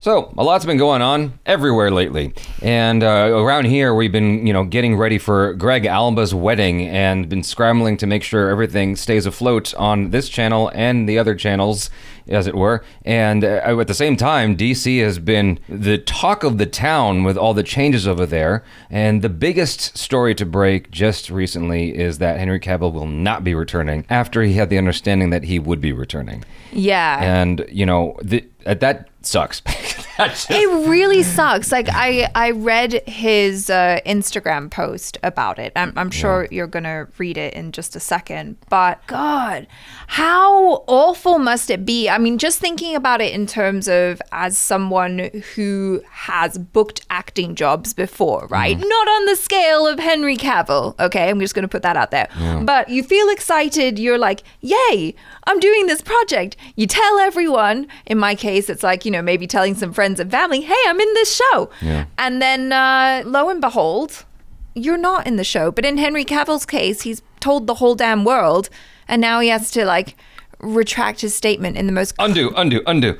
So, a lot's been going on everywhere lately. And around here, we've been, getting ready for Greg Alba's wedding and been scrambling to make sure everything stays afloat on this channel and the other channels, as it were. And at the same time, DC has been the talk of the town with all the changes over there. And the biggest story to break just recently is that Henry Cavill will not be returning after he had the understanding that he would be returning. Yeah. And, that sucks. It really sucks. Like I read his Instagram post about it. I'm sure you're gonna read it in just a second. But God, how awful must it be? I mean, just thinking about it in terms of as someone who has booked acting jobs before, right? Not on the scale of Henry Cavill. Okay, I'm just gonna put that out there. Yeah. But you feel excited. You're like, yay, I'm doing this project. You tell everyone. In my case, it's like, maybe telling some friends and family, hey, I'm in this show. Yeah. And then lo and behold, you're not in the show. But in Henry Cavill's case, he's told the whole damn world. And now he has to retract his statement in the most undo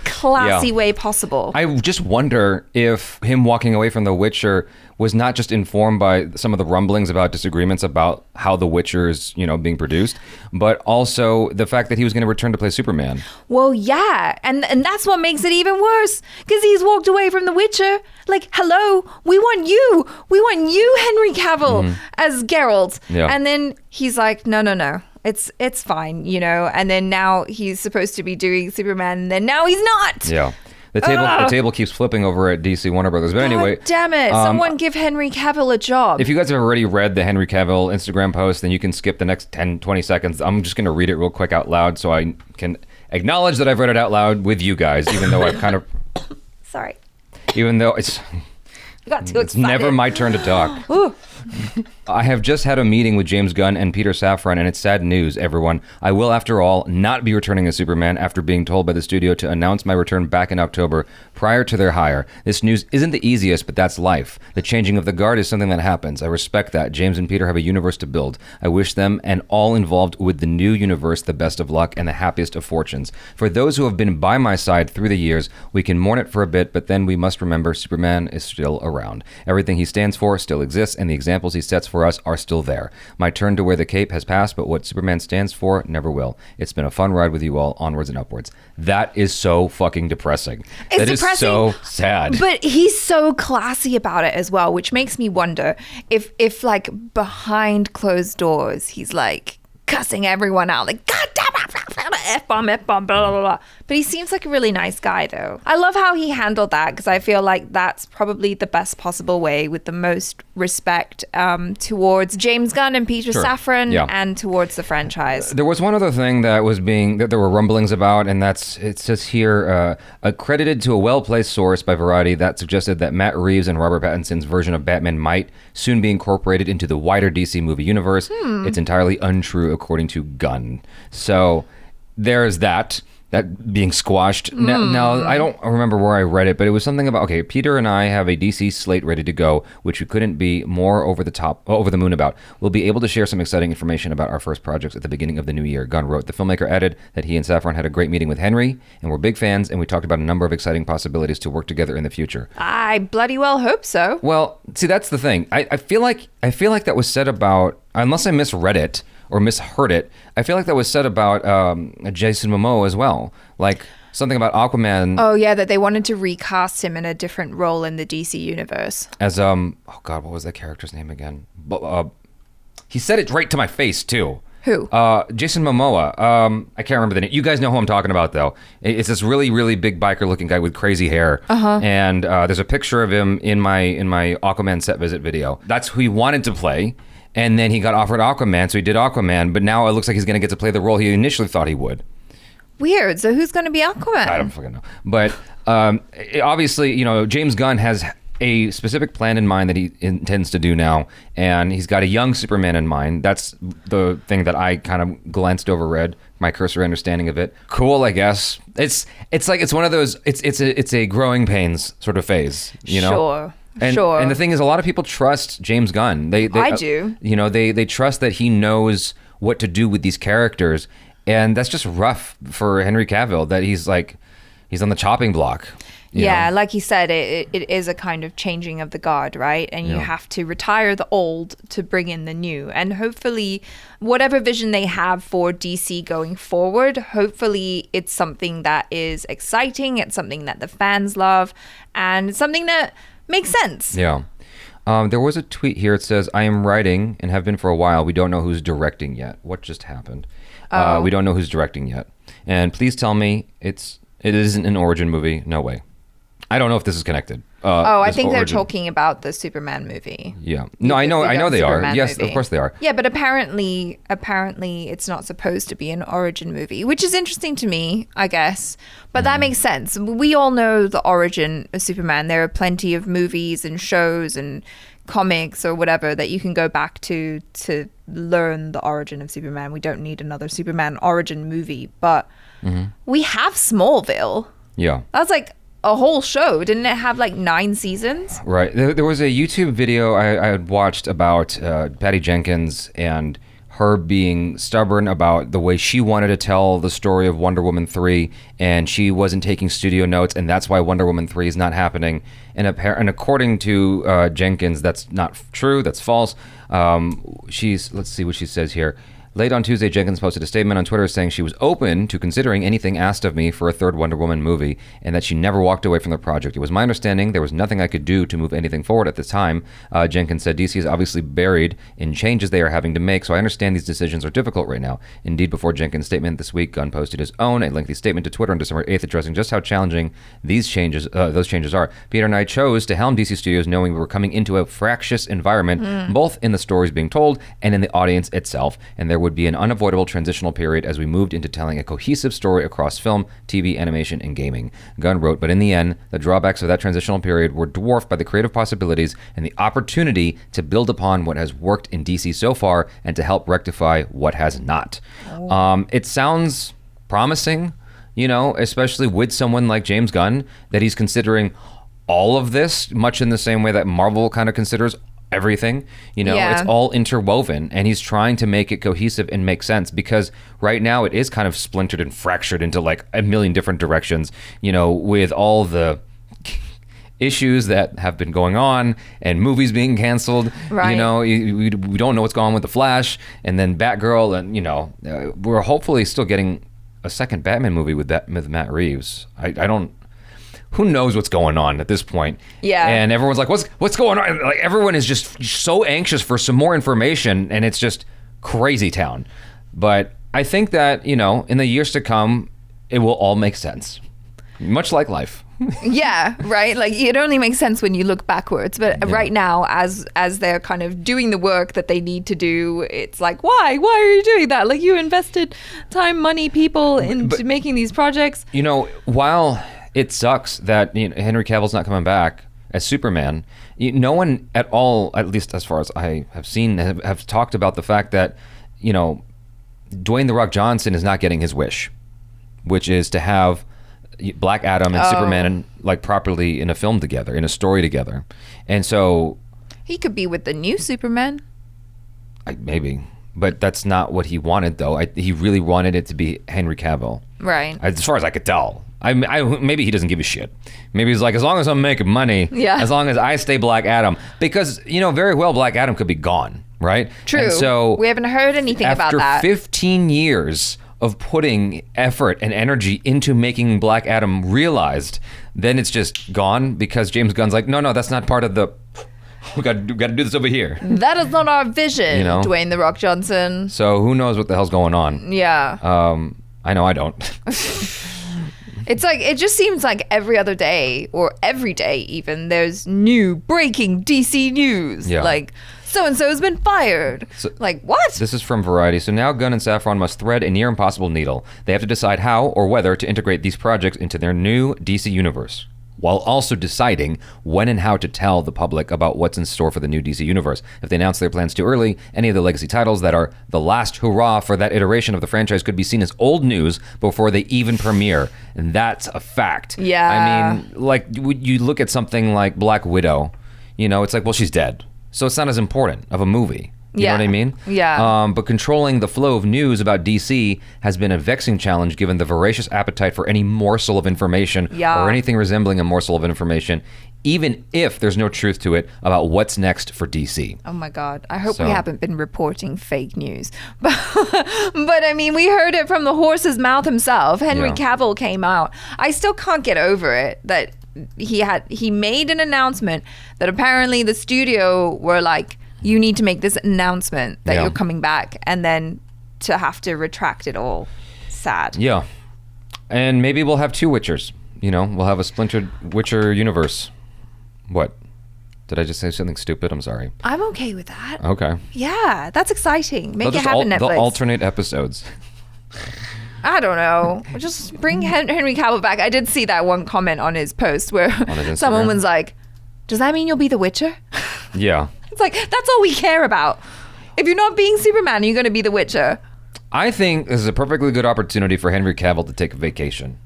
classy way possible. I just wonder if him walking away from The Witcher was not just informed by some of the rumblings about disagreements about how The Witcher is, being produced, but also the fact that he was going to return to play Superman. Well, yeah, and that's what makes it even worse, because he's walked away from The Witcher. Like, hello, we want you, Henry Cavill, as Geralt. Yeah. And then he's like, no. It's fine, and then now he's supposed to be doing Superman, and then now he's not. Yeah. The table keeps flipping over at DC Warner Brothers. But anyway, God damn it. Someone give Henry Cavill a job. If you guys have already read the Henry Cavill Instagram post, then you can skip the next 10, 20 seconds. I'm just going to read it real quick out loud so I can acknowledge that I've read it out loud with you guys, even though I've kind of... Sorry. Even though it's... You got too excited. It's never my turn to talk. I have just had a meeting with James Gunn and Peter Safran, and it's sad news, everyone. I will, after all, not be returning as Superman after being told by the studio to announce my return back in October prior to their hire. This news isn't the easiest, but that's life. The changing of the guard is something that happens. I respect that. James and Peter have a universe to build. I wish them and all involved with the new universe the best of luck and the happiest of fortunes. For those who have been by my side through the years, we can mourn it for a bit, but then we must remember Superman is still around. Everything he stands for still exists, and the examples he sets for us are still there. My turn to wear the cape has passed, but what Superman stands for never will. It's been a fun ride with you all, onwards and upwards. That is so fucking depressing. That is so sad. But he's so classy about it as well, which makes me wonder if behind closed doors, he's cussing everyone out, God damn it, F-bomb, blah, blah, blah. But he seems like a really nice guy, though. I love how he handled that, because I feel like that's probably the best possible way, with the most respect towards James Gunn and Peter Safran, and towards the franchise. There was one other thing that there were rumblings about, and it says here, accredited to a well-placed source by Variety that suggested that Matt Reeves and Robert Pattinson's version of Batman might soon be incorporated into the wider DC movie universe. It's entirely untrue, according to Gunn. So there's that being squashed. Now, I don't remember where I read it, but it was something about, Peter and I have a DC slate ready to go, which we couldn't be more over the moon about. We'll be able to share some exciting information about our first projects at the beginning of the new year, Gunn wrote. The filmmaker added that he and Safran had a great meeting with Henry, and we're big fans, and we talked about a number of exciting possibilities to work together in the future. I bloody well hope so. Well, see, that's the thing. I feel like that was said about, unless I misread it, or misheard it, I feel like that was said about Jason Momoa as well. Something about Aquaman. Oh, yeah, that they wanted to recast him in a different role in the DC universe. As, what was that character's name again? He said it right to my face, too. Who? Jason Momoa. I can't remember the name. You guys know who I'm talking about, though. It's this really, really big biker-looking guy with crazy hair. And there's a picture of him in my Aquaman set visit video. That's who he wanted to play. And then he got offered Aquaman, so he did Aquaman, but now it looks like he's going to get to play the role he initially thought he would. Weird. So who's going to be Aquaman? I don't fucking know. But obviously, James Gunn has a specific plan in mind that he intends to do now, and he's got a young Superman in mind. That's the thing that I kind of glanced over, read my cursory understanding of it. Cool, I guess. It's one of those. It's a growing pains sort of phase. Sure. And the thing is, a lot of people trust James Gunn. I do. They trust that he knows what to do with these characters, and that's just rough for Henry Cavill. That he's on the chopping block. Yeah, like you said, it is a kind of changing of the guard, right? And you have to retire the old to bring in the new. And hopefully, whatever vision they have for DC going forward, hopefully it's something that is exciting, it's something that the fans love, and it's something that makes sense. Yeah. There was a tweet here. It says, I am writing and have been for a while. We don't know who's directing yet. What just happened? We don't know who's directing yet. And please tell me it isn't an origin movie. No way. I don't know if this is connected. I think they're talking about the Superman movie. Yeah. No, I know they are. Yes, of course they are. Yeah, but apparently it's not supposed to be an origin movie, which is interesting to me, I guess. But that makes sense. We all know the origin of Superman. There are plenty of movies and shows and comics or whatever that you can go back to learn the origin of Superman. We don't need another Superman origin movie, but we have Smallville. Yeah. That's like a whole show. Didn't it have like 9 seasons? Right. There was a YouTube video I had watched about Patty Jenkins and her being stubborn about the way she wanted to tell the story of Wonder Woman 3, and she wasn't taking studio notes, and that's why Wonder Woman 3 is not happening. And according to Jenkins, that's not true. That's false. Let's see what she says here. Late on Tuesday, Jenkins posted a statement on Twitter saying she was open to considering anything asked of me for a third Wonder Woman movie, and that she never walked away from the project. It was my understanding there was nothing I could do to move anything forward at the time. Jenkins said, DC is obviously buried in changes they are having to make, so I understand these decisions are difficult right now. Indeed, before Jenkins' statement this week, Gunn posted his own, a lengthy statement to Twitter on December 8th addressing just how challenging those changes are. Peter and I chose to helm DC Studios knowing we were coming into a fractious environment, both in the stories being told and in the audience itself, and there would be an unavoidable transitional period as we moved into telling a cohesive story across film, TV, animation, and gaming. Gunn wrote, but in the end, the drawbacks of that transitional period were dwarfed by the creative possibilities and the opportunity to build upon what has worked in DC so far and to help rectify what has not. It sounds promising, especially with someone like James Gunn, that he's considering all of this, much in the same way that Marvel kind of considers everything. It's all interwoven, and he's trying to make it cohesive and make sense, because right now it is kind of splintered and fractured into like a million different directions, with all the issues that have been going on and movies being canceled. Right. We don't know what's going on with The Flash and then Batgirl, and we're hopefully still getting a second Batman movie with Matt Reeves. I don't. Who knows what's going on at this point? Yeah. And everyone's like, what's going on? Like, everyone is just so anxious for some more information, and it's just crazy town. But I think that, in the years to come, it will all make sense. Much like life. Yeah, right? Like, it only makes sense when you look backwards. But right now, as they're kind of doing the work that they need to do, it's like, why? Why are you doing that? Like, you invested time, money, people into making these projects. While it sucks that Henry Cavill's not coming back as Superman, no one at all, at least as far as I have seen, have talked about the fact that, Dwayne "The Rock" Johnson is not getting his wish, which is to have Black Adam and Superman properly in a film together, in a story together. And so he could be with the new Superman. Maybe. But that's not what he wanted, though. He really wanted it to be Henry Cavill. Right. As far as I could tell. Maybe he doesn't give a shit. Maybe he's like, as long as I'm making money, as long as I stay Black Adam. Because, very well, Black Adam could be gone, right? True. And so we haven't heard anything about that. After 15 years of putting effort and energy into making Black Adam realized, then it's just gone because James Gunn's like, no, that's not part of the... We got to do this over here. That is not our vision, Dwayne "The Rock" Johnson. So who knows what the hell's going on? Yeah. I know I don't. It's like, it just seems like every other day, or every day even, there's new breaking DC news. Yeah. Like, so-and-so has been fired. Like, what? This is from Variety. So now Gunn and Safran must thread a near impossible needle. They have to decide how or whether to integrate these projects into their new DC universe, while also deciding when and how to tell the public about what's in store for the new DC universe. If they announce their plans too early, any of the legacy titles that are the last hurrah for that iteration of the franchise could be seen as old news before they even premiere. And that's a fact. Yeah. I mean, like, you look at something like Black Widow, it's like, well, she's dead. So it's not as important of a movie. You know what I mean? Yeah. But controlling the flow of news about DC has been a vexing challenge given the voracious appetite for any morsel of information or anything resembling a morsel of information, even if there's no truth to it about what's next for DC. Oh my God. I hope we haven't been reporting fake news. But I mean, we heard it from the horse's mouth himself. Henry Cavill came out. I still can't get over it that he made an announcement that apparently the studio were like, you need to make this announcement that you're coming back, and then to have to retract it all. Sad. Yeah. And maybe we'll have 2 Witchers. You know, we'll have a splintered Witcher universe. What? Did I just say something stupid? I'm sorry. I'm okay with that. Okay. Yeah, that's exciting. Make it happen, Netflix. They'll alternate episodes. I don't know. Just bring Henry Cavill back. I did see that one comment on his post where someone was like, does that mean you'll be the Witcher? Yeah. It's like, that's all we care about. If you're not being Superman, you're going to be the Witcher. I think this is a perfectly good opportunity for Henry Cavill to take a vacation.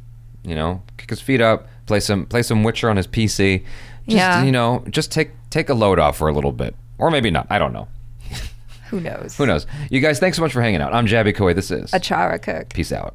You know, kick his feet up, play some Witcher on his PC. Just, you know, just take a load off for a little bit. Or maybe not. I don't know. Who knows? Who knows? You guys, thanks so much for hanging out. I'm Jabby Coy. This is ACHARA KIRK. Peace out.